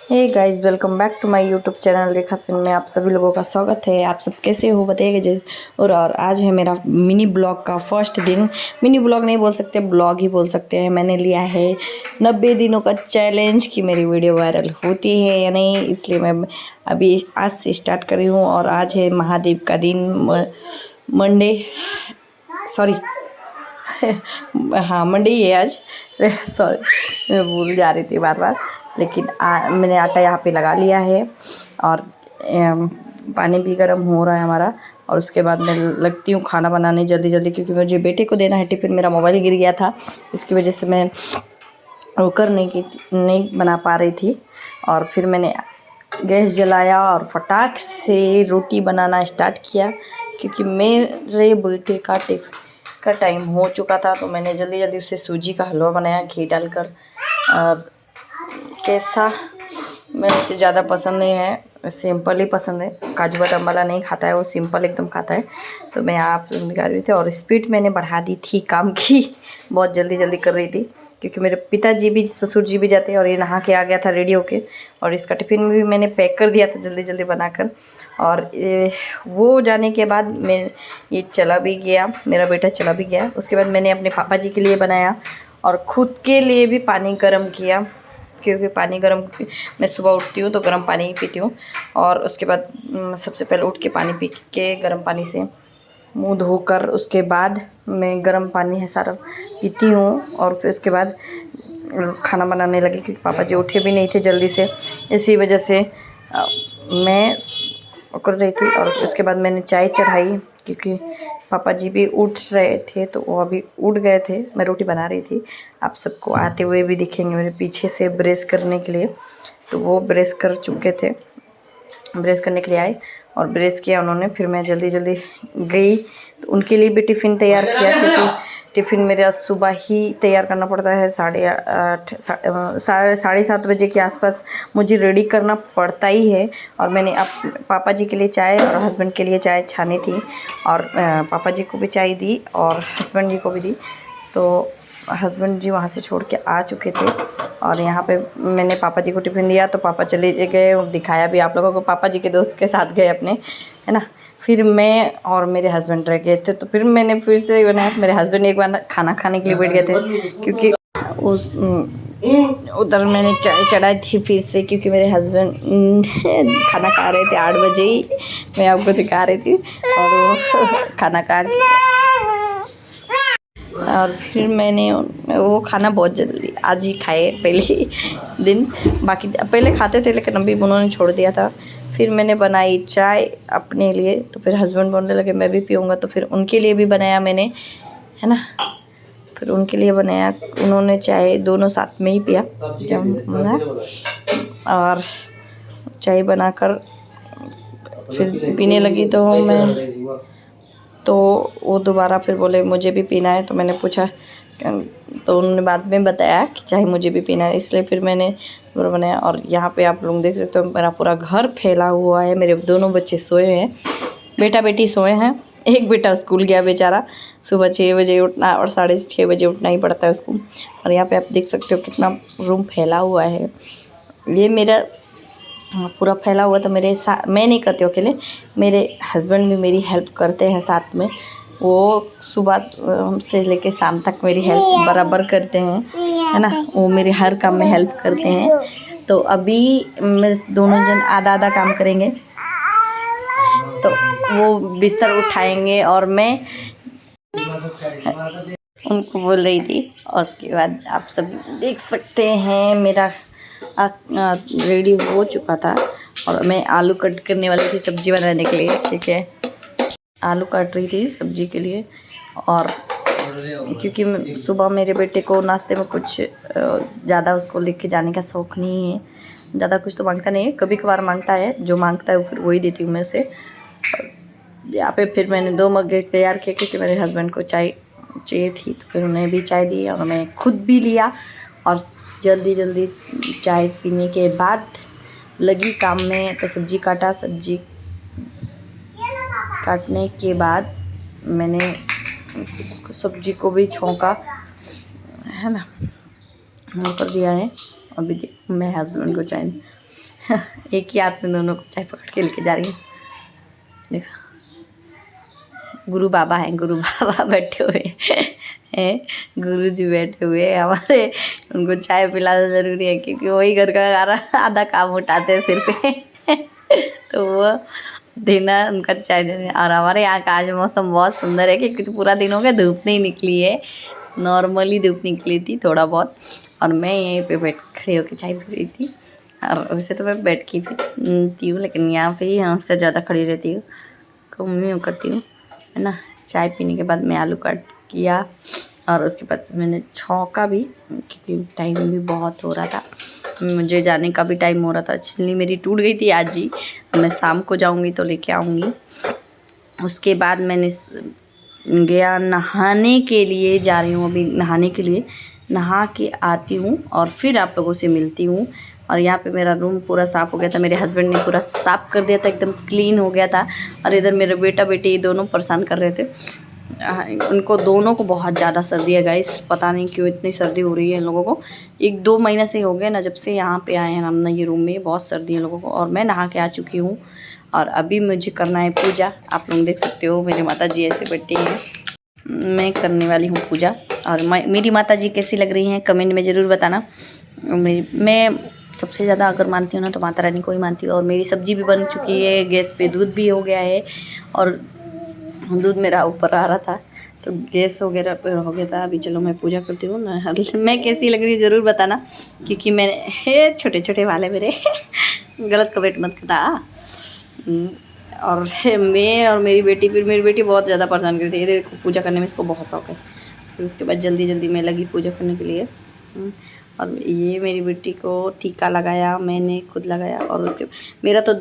Hey guys, welcome back to my YouTube channel Rekha Singh में आप सभी लोगों का स्वागत है। आप सब कैसे हो बताइएगा जैसे। और आज है मेरा मिनी ब्लॉग का फर्स्ट दिन। मिनी ब्लॉग नहीं बोल सकते, ब्लॉग ही बोल सकते हैं। मैंने लिया है 90 दिनों का चैलेंज कि मेरी वीडियो वायरल होती है या नहीं, इसलिए मैं अभी आज से स्टार्ट कर रही हूँ। और आज है महादेव का दिन, मंडे, सॉरी हाँ मंडे ही है आज। सॉरी, मैं भूल जा रही थी बार बार। लेकिन मैंने आटा यहाँ पे लगा लिया है और पानी भी गर्म हो रहा है हमारा। और उसके बाद मैं लगती हूँ खाना बनाने जल्दी जल्दी, क्योंकि मुझे बेटे को देना है टिफ़िन। मेरा मोबाइल गिर गया था, इसकी वजह से मैं रोकर नहीं बना पा रही थी। और फिर मैंने गैस जलाया और फटाक से रोटी बनाना स्टार्ट किया, क्योंकि मेरे बेटे का टिफ़िन का टाइम हो चुका था। तो मैंने जल्दी जल्दी उससे सूजी का हलवा बनाया घी डालकर। और कैसा, मैं उसे ज़्यादा पसंद नहीं है, सिंपल ही पसंद है। काजू बादाम वाला नहीं खाता है वो, सिंपल एकदम खाता है। तो मैं आप लोग निकाल रही थी और स्पीड मैंने बढ़ा दी थी काम की। बहुत जल्दी जल्दी कर रही थी, क्योंकि मेरे पिताजी भी ससुर जी भी जाते हैं। और ये नहा के आ गया था रेडी होके, और इसका टिफ़िन भी मैंने पैक कर दिया था जल्दी जल्दी बनाकर। और वो जाने के बाद मैं ये चला भी गया, मेरा बेटा चला भी गया। उसके बाद मैंने अपने पापा जी के लिए बनाया और ख़ुद के लिए भी पानी गर्म किया, क्योंकि पानी गर्म, मैं सुबह उठती हूँ तो गर्म पानी ही पीती हूँ। और उसके बाद सबसे पहले उठ के पानी पी के गर्म पानी से मुंह धोकर उसके बाद मैं गर्म पानी है सारा पीती हूँ। और फिर उसके बाद खाना बनाने लगी, क्योंकि पापा जी उठे भी नहीं थे जल्दी से, इसी वजह से मैं कर रही थी। और उसके बाद मैंने चाय चढ़ाई, क्योंकि पापा जी भी उठ रहे थे, तो वो अभी उठ गए थे। मैं रोटी बना रही थी, आप सबको आते हुए भी दिखेंगे मेरे पीछे से ब्रेस करने के लिए। तो वो ब्रेस कर चुके थे, ब्रेस करने के लिए आए और ब्रेस किया उन्होंने। फिर मैं जल्दी जल्दी गई, तो उनके लिए भी टिफ़िन तैयार किया, क्योंकि टिफ़िन मेरा सुबह ही तैयार करना पड़ता है। 7:30 बजे के आसपास मुझे रेडी करना पड़ता ही है। और मैंने पापा जी के लिए चाय और हस्बैंड के लिए चाय छानी थी, और पापा जी को भी चाय दी और हस्बैंड जी को भी दी। तो हस्बैंड जी वहाँ से छोड़ के आ चुके थे, और यहाँ पे मैंने पापा जी को टिफ़िन दिया। तो पापा चले गए, दिखाया भी आप लोगों को, पापा जी के दोस्त के साथ गए अपने, है ना। फिर मैं और मेरे हस्बैंड रह गए थे। तो फिर मैंने फिर से बनाया। मेरे हस्बैंड एक बार खाना खाने के लिए बैठ गए थे, क्योंकि उस उधर मैंने चाय चढ़ाई थी फिर से, क्योंकि मेरे हस्बैंड खाना खा रहे थे 8 बजे ही, मैं आपको दिखा रही थी। और वो खाना खा और फिर मैंने वो खाना बहुत जल्दी आज ही खाए, पहले ही दिन। बाकी पहले खाते थे, लेकिन अभी उन्होंने छोड़ दिया था। फिर मैंने बनाई चाय अपने लिए, तो फिर हस्बैंड बोलने लगे मैं भी पीऊँगा, तो फिर उनके लिए भी बनाया मैंने, है ना। फिर उनके लिए बनाया, उन्होंने चाय दोनों साथ में ही पिया और चाय बनाकर फिर पीने लगी। तो वो दोबारा फिर बोले मुझे भी पीना है। तो मैंने पूछा, तो उन्होंने बाद में बताया कि चाहे मुझे भी पीना है, इसलिए फिर मैंने बनाया। और यहाँ पे आप लोग देख सकते हो, मेरा पूरा घर फैला हुआ है। मेरे दोनों बच्चे सोए हैं, बेटा बेटी सोए हैं। एक बेटा स्कूल गया बेचारा, सुबह 6 बजे उठना और 6:30 बजे उठना ही पड़ता है उसको। और यहाँ पे आप देख सकते हो कितना रूम फैला हुआ है। ये मेरा पूरा फैला हुआ, तो मेरे साथ मैं नहीं करती अकेले, मेरे हस्बैंड भी मेरी हेल्प करते हैं साथ में। वो सुबह से लेके शाम तक मेरी हेल्प बराबर करते हैं, है ना। वो मेरे हर काम में हेल्प करते हैं। तो अभी मैं दोनों जन आधा आधा काम करेंगे। तो वो बिस्तर उठाएंगे और मैं उनको बोल रही थी। और उसके बाद आप सब देख सकते हैं मेरा रेडी हो चुका था। और मैं आलू कट करने वाली थी सब्ज़ी बनाने के लिए, ठीक है। आलू काट रही थी सब्ज़ी के लिए। और क्योंकि सुबह मेरे बेटे को नाश्ते में कुछ ज़्यादा उसको लेके जाने का शौक़ नहीं है, ज़्यादा कुछ तो मांगता नहीं है, कभी कभार मांगता है, जो मांगता है फिर वही देती हूँ मैं उसे। यहाँ पे फिर मैंने 2 मग तैयार किए, क्योंकि मेरे हस्बैंड को चाय चाहिए थी, तो फिर उन्हें भी चाय दी और मैं खुद भी लिया। और जल्दी जल्दी चाय पीने के बाद लगी काम में। तो सब्ज़ी काटा, सब्ज़ी काटने के बाद मैंने सब्ज़ी को भी छौंका, है ना, कर दिया है। अभी मैं हस्बैंड को चाय एक ही हाथ में दोनों को चाय पकड़ के लेके जा रही है। देखो गुरु बाबा हैं, गुरु बाबा बैठे हुए हैं, गुरु जी बैठे हुए हैं हमारे। उनको चाय पिलाना ज़रूरी है क्योंकि वही घर का आधा काम उठाते हैं सिर पे तो वो देना उनका चाय देने। और हमारे यहाँ का आज मौसम बहुत सुंदर है क्योंकि पूरा दिन हो गया धूप नहीं निकली है, नॉर्मली धूप निकली थी थोड़ा बहुत। और मैं यहीं पे बैठ खड़ी होकर चाय पी रही थी। और वैसे तो मैं बैठ के पीती हूँ लेकिन यहाँ पे ही हमसे ज़्यादा खड़ी रहती हूँ, घूमनी करती हूँ, है ना। चाय पीने के बाद मैं आलू काट किया और उसके बाद मैंने छौंका भी क्योंकि टाइम भी बहुत हो रहा था, मुझे जाने का भी टाइम हो रहा था। छिलनी मेरी टूट गई थी आज ही, मैं शाम को जाऊंगी तो लेके आऊँगी। उसके बाद मैंने गया नहाने के लिए, जा रही हूँ अभी नहाने के लिए, नहा के आती हूँ और फिर आप लोगों से मिलती हूँ। और यहाँ पे मेरा रूम पूरा साफ़ हो गया था, मेरे हस्बैंड ने पूरा साफ़ कर दिया था, एकदम क्लीन हो गया था। और इधर मेरे बेटा बेटी दोनों परेशान कर रहे थे, उनको दोनों को बहुत ज़्यादा सर्दी है गाइस, पता नहीं क्यों इतनी सर्दी हो रही है इन लोगों को। 1-2 महीने से हो गए ना जब से यहाँ पे आए हैं हम ना, ये रूम में बहुत सर्दी है लोगों को। और मैं नहा के आ चुकी हूँ और अभी मुझे करना है पूजा। आप लोग देख सकते हो मेरी माता जी ऐसे बैठी हैं, मैं करने वाली हूँ पूजा। और मेरी माता जी कैसी लग रही हैं कमेंट में ज़रूर बताना। मैं सबसे ज़्यादा अगर मानती हूँ ना तो माता रानी को ही मानती हूँ। और मेरी सब्ज़ी भी बन चुकी है, गैस पे दूध भी हो गया है और दूध मेरा ऊपर आ रहा था तो गैस वगैरह पर हो गया था। अभी चलो मैं पूजा करती हूँ ना। मैं कैसी लग रही है ज़रूर बताना क्योंकि मैंने छोटे छोटे वाले मेरे गलत कमेंट मत करना। और मैं और मेरी बेटी, फिर मेरी बेटी बहुत ज़्यादा परेशान करती है, देखो पूजा करने में इसको बहुत शौक है। फिर उसके बाद जल्दी जल्दी मैं लगी पूजा करने के लिए। और ये मेरी बेटी को टीका लगाया, मैंने खुद लगाया। और उसके मेरा तो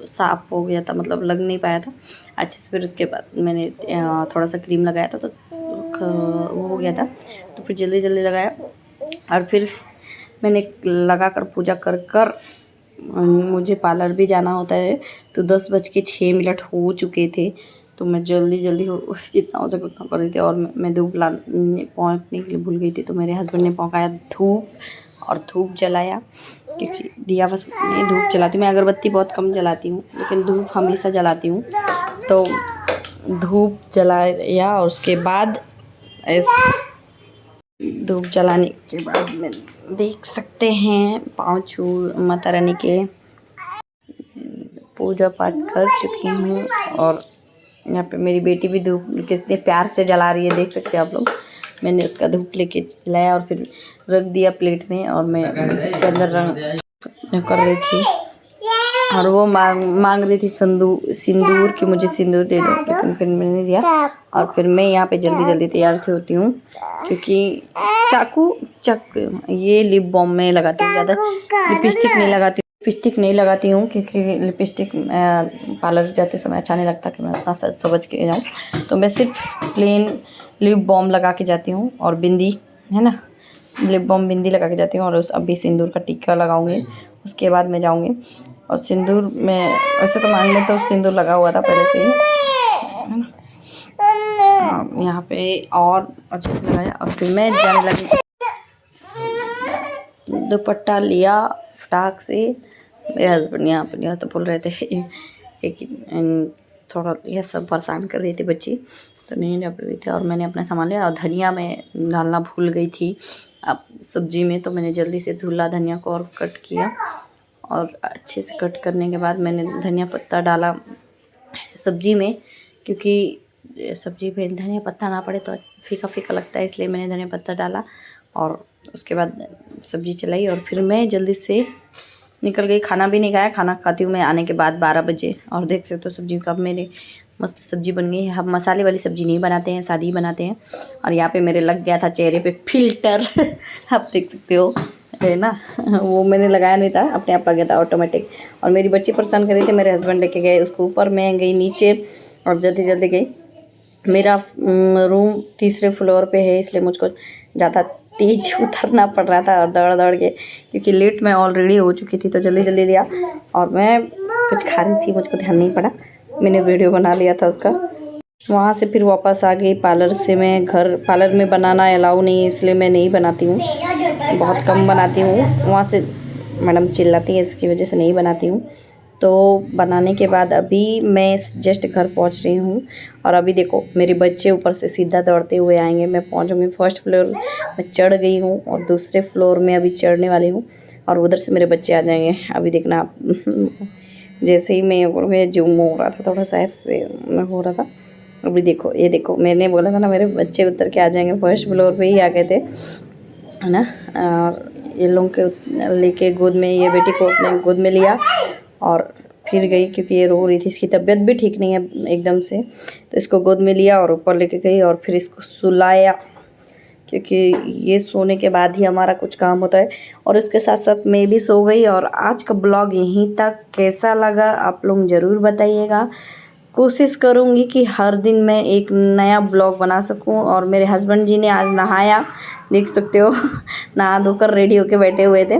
साफ हो गया था, मतलब लग नहीं पाया था अच्छे से। फिर उसके बाद मैंने थोड़ा सा क्रीम लगाया था तो वो हो गया था, तो फिर जल्दी जल्दी लगाया। और फिर मैंने लगा कर पूजा कर कर मुझे पार्लर भी जाना होता है तो 10:06 हो चुके थे, तो मैं जल्दी जल्दी जितना हो सके उतना कर रही थी। और मैं धूप पहुँचने के लिए भूल गई थी तो मेरे हस्बैंड ने पहुँचाया धूप और धूप जलाया क्योंकि दिया बस नहीं धूप जलाती, मैं अगरबत्ती बहुत कम जलाती हूँ लेकिन धूप हमेशा जलाती हूँ। तो धूप जलाया और उसके बाद धूप जलाने के बाद में देख सकते हैं पाँव छू माता रानी के पूजा पाठ कर चुकी हूँ। और यहाँ पे मेरी बेटी भी धूप कितने प्यार से जला रही है, देख सकते हैं आप लोग। मैंने उसका धूप लेके लाया और फिर रख दिया प्लेट में और मैं के अंदर रंग कर रही थी। और वो मांग रही थी सिंदूर कि मुझे सिंदूर दे दो, लेकिन फिर मैंने नहीं दिया। और फिर मैं यहाँ पे जल्दी जल्दी तैयार से होती हूँ क्योंकि ये लिप बाम में लगाती हूँ, ज़्यादा लिपस्टिक नहीं लगाती हूँ क्योंकि लिपस्टिक पार्लर जाते समय अच्छा नहीं लगता कि मैं उतना सज सवज के जाऊँ। तो मैं सिर्फ प्लेन लिप बाम लगा के जाती हूँ और बिंदी, है ना, लिप बाम बिंदी लगा के जाती हूँ। और अभी सिंदूर का टिक्का लगाऊंगी, उसके बाद मैं जाऊंगी। और सिंदूर में वैसे तो मांग में तो सिंदूर लगा हुआ था पहले से ही, है ना। यहाँ पे और अच्छे से लगाया और फिर मैं जाने लगी। दुपट्टा लिया फटाक से, मेरे हस्बैंड यहाँ पर तो बोल रहे थे लेकिन थोड़ा यह सब परेशान कर रही थी बच्ची तो नहीं जा रही थी। और मैंने अपना सामान लिया और धनिया में डालना भूल गई थी अब सब्जी में, तो मैंने जल्दी से धुला धनिया को और कट किया। और अच्छे से कट करने के बाद मैंने धनिया पत्ता डाला सब्जी में क्योंकि सब्जी में धनिया पत्ता ना पड़े तो फीका फीका लगता है, इसलिए मैंने धनिया पत्ता डाला। और उसके बाद सब्जी चलाई और फिर मैं जल्दी से निकल गई। खाना भी नहीं खाया, खाना खाती हूँ मैं आने के बाद 12 बजे। और देख सकते हो सब्जी कब मेरे मस्त सब्जी बन गई है। हम मसाले वाली सब्जी नहीं बनाते हैं, सादी ही बनाते हैं। और यहाँ पे मेरे लग गया था चेहरे पे फिल्टर आप देख सकते हो, है ना, वो मैंने लगाया नहीं था, अपने आप लग गया था ऑटोमेटिक। और मेरी बच्ची परेशान कर रही थी, मेरे हस्बैंड लेके गए उसको ऊपर, मैं गई नीचे और जल्दी जल्दी गई। मेरा रूम 3रे फ्लोर पे है इसलिए मुझको ज़्यादा तेज उतरना पड़ रहा था और दौड़ दौड़ के, क्योंकि लेट मैं ऑलरेडी हो चुकी थी तो जल्दी जल्दी लिया। और मैं कुछ खा रही थी, मुझको ध्यान नहीं पड़ा, मैंने वीडियो बना लिया था उसका। वहाँ से फिर वापस आ गई पार्लर से। मैं पार्लर में बनाना अलाउ नहीं है इसलिए मैं नहीं बनाती हूँ, बहुत कम बनाती हूँ। वहाँ से मैडम चिल्लाती है, इसकी वजह से नहीं बनाती हूँ। तो बनाने के बाद अभी मैं जस्ट घर पहुँच रही हूँ और अभी देखो मेरे बच्चे ऊपर से सीधा दौड़ते हुए आएंगे। मैं पहुँचूँगी फर्स्ट फ्लोर में, चढ़ गई हूँ और दूसरे फ्लोर में अभी चढ़ने वाली हूँ और उधर से मेरे बच्चे आ जाएंगे। अभी देखना आप जैसे ही मैं जूम हो रहा था, थोड़ा सा ऐसे हो रहा था। अभी देखो, ये देखो, मैंने बोला था ना मेरे बच्चे उतर के आ जाएंगे, फर्स्ट फ्लोर पे ही आ गए थे, है ना। और ये लोगों के लेके गोद में, ये बेटी को अपने गोद में लिया और फिर गई, क्योंकि ये रो रही थी, इसकी तबीयत भी ठीक नहीं है एकदम से। तो इसको गोद में लिया और ऊपर लेके गई और फिर इसको सुलाया, क्योंकि ये सोने के बाद ही हमारा कुछ काम होता है। और उसके साथ साथ मैं भी सो गई। और आज का ब्लॉग यहीं तक। कैसा लगा आप लोग ज़रूर बताइएगा। कोशिश करूँगी कि हर दिन मैं एक नया ब्लॉग बना सकूं। और मेरे हस्बैंड जी ने आज नहाया, देख सकते हो नहा धोकर रेडी होके बैठे हुए थे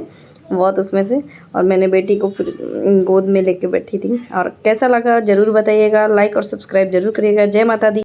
बहुत उसमें से। और मैंने बेटी को फिर गोद में लेके बैठी थी। और कैसा लगा ज़रूर बताइएगा, लाइक और सब्सक्राइब ज़रूर करिएगा। जय माता दी।